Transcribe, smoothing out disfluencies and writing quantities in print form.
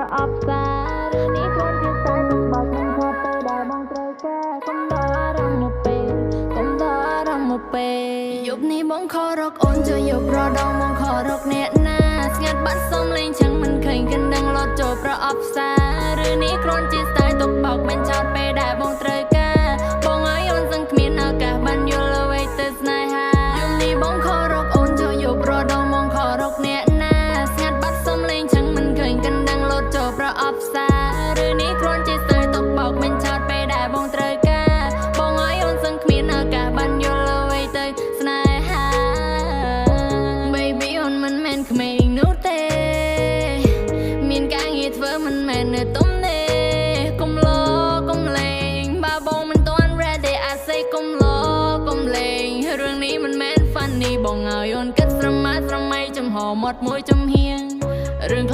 ប្រអប់សាឬនេះគ្រាន់ជាខ្សែទឹកបោកនឹងថតទៅដែលបងត្រូវការកុំដកអារម្មណ៍មកពេលកុំដកអារម្មណ៍មកពេលយប់នេះបងខរកអូនជួយយប់ប្រដងបងខរកអ្នកណាស្ងាត់បាត់សុំលេងចឹងមិនឃើញកណ្ដឹងលត់ចូលប្រអប់សាឬនេះគ្រាន់ជាខ្សែទឹកបោកមិនចោតពេលដែលបងត្រូវការបងឲ្យអូនសឹងគ្មានឱកាសបានយល់អ្វីទៅស្នេហាយប់នេះបងខរកអូនជួយយប់ប្រដងបងខរកអ្នកណាស្ងាត់បាត់សុំលេងចឹងមិនឃើញកណ្ដឹងលត់ចូលប្រអប់សាឬនេះគ្រាន់ជាខ្សែទឹកបោកមិនចោតពេលដែលបងត្រូវការបងឲ្យអូនសឹងគ្មានឱកាសបានយល់អ្វីទៅស្នេហា Baby អូនមិនមែនក្មេងនោះទេមានការងារធ្វើមិនមែននៅទំនេរកុំលោកុំលេងបើបងមិនទាន់ ready I say កុំលោកុំលេងរឿងនេះមិនមែន funny បងឲ្យអូនគិតស្រមើស្រមៃចំហមាត់មួយចំហៀងរឿង